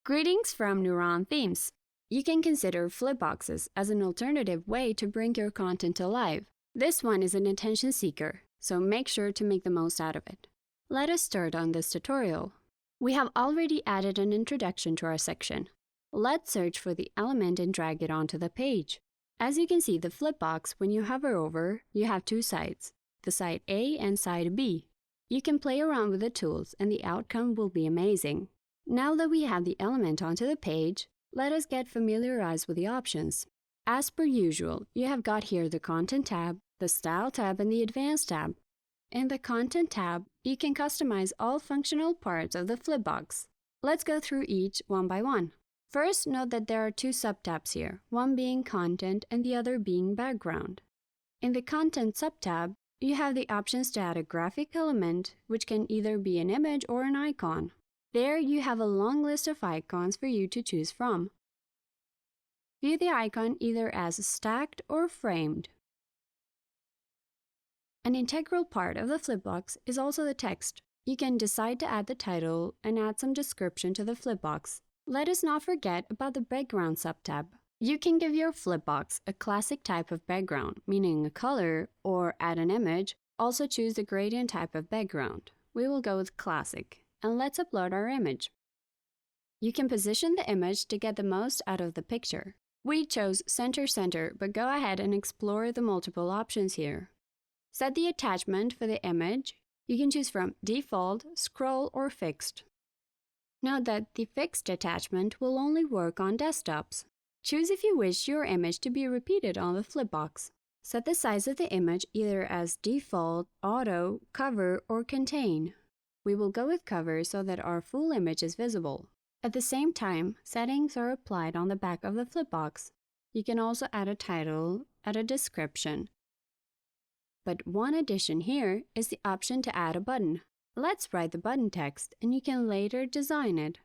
Greetings from NeuronThemes. You can consider flipboxes as an alternative way to bring your content alive. This one is an attention seeker, so make sure to make the most out of it. Let us start on this tutorial. We have already added an introduction to our section. Let's search for the element and drag it onto the page. As you can see, the flipbox, when you hover over, you have two sides, the side A and side B. You can play around with the tools and the outcome will be amazing. Now that we have the element onto the page, let us get familiarized with the options. As per usual, you have got here the Content tab, the Style tab, and the Advanced tab. In the Content tab, you can customize all functional parts of the flipbox. Let's go through each one by one. First, note that there are two sub-tabs here, one being Content and the other being Background. In the Content sub-tab, you have the options to add a graphic element, which can either be an image or an icon. There you have a long list of icons for you to choose from. View the icon either as stacked or framed. An integral part of the flipbox is also the text. You can decide to add the title and add some description to the flipbox. Let us not forget about the Background subtab. You can give your flipbox a classic type of background, meaning a color, or add an image. Also choose the gradient type of background. We will go with Classic. And let's upload our image. You can position the image to get the most out of the picture. We chose center, but go ahead and explore the multiple options here. Set the attachment for the image. You can choose from default, scroll, or fixed. Note that the fixed attachment will only work on desktops. Choose if you wish your image to be repeated on the flipbox. Set the size of the image either as default, auto, cover, or contain. We will go with cover so that our full image is visible. At the same time, settings are applied on the back of the flipbox. You can also add a title, add a description. But one addition here is the option to add a button. Let's write the button text and you can later design it.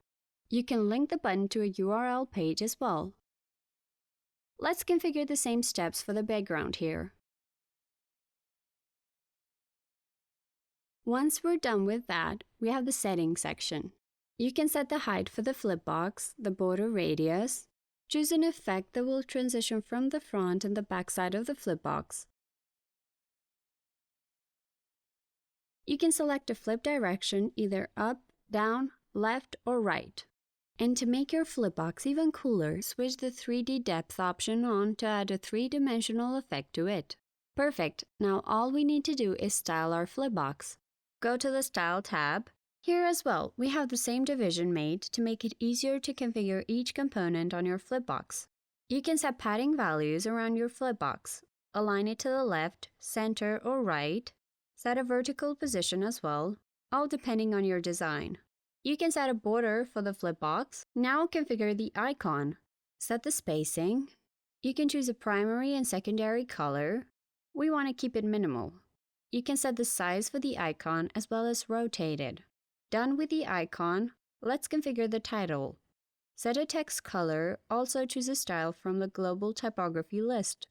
You can link the button to a URL page as well. Let's configure the same steps for the background here. Once we're done with that, we have the settings section. You can set the height for the flipbox, the border radius, choose an effect that will transition from the front and the back side of the flipbox. You can select a flip direction either up, down, left, or right. And to make your flipbox even cooler, switch the 3D depth option on to add a three-dimensional effect to it. Perfect! Now all we need to do is style our flipbox. Go to the Style tab. Here as well, we have the same division made to make it easier to configure each component on your flipbox. You can set padding values around your flipbox. Align it to the left, center, or right. Set a vertical position as well, all depending on your design. You can set a border for the flipbox. Now configure the icon. Set the spacing. You can choose a primary and secondary color. We want to keep it minimal. You can set the size for the icon as well as rotate it. Done with the icon, let's configure the title. Set a text color, also choose a style from the global typography list.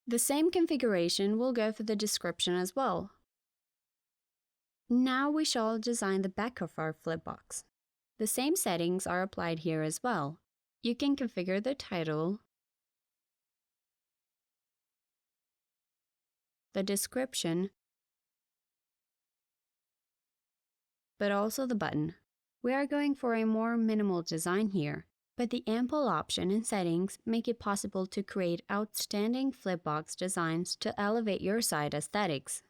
The same configuration will go for the description as well. Now we shall design the back of our flipbox. The same settings are applied here as well. You can configure the title, the description, but also the button. We are going for a more minimal design here, but the ample option and settings make it possible to create outstanding flipbox designs to elevate your site aesthetics.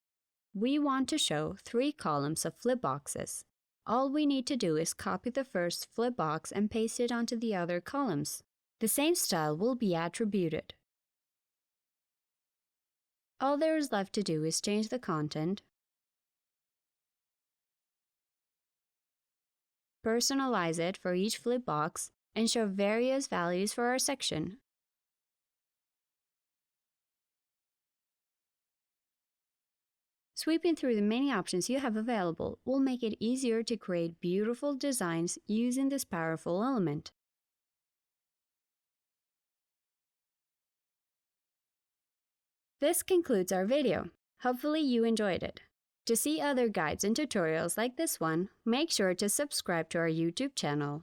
We want to show 3 columns of flipboxes. All we need to do is copy the first flipbox and paste it onto the other columns. The same style will be attributed. All there is left to do is change the content, personalize it for each flipbox, and show various values for our section. Sweeping through the many options you have available will make it easier to create beautiful designs using this powerful element. This concludes our video. Hopefully you enjoyed it. To see other guides and tutorials like this one, make sure to subscribe to our YouTube channel.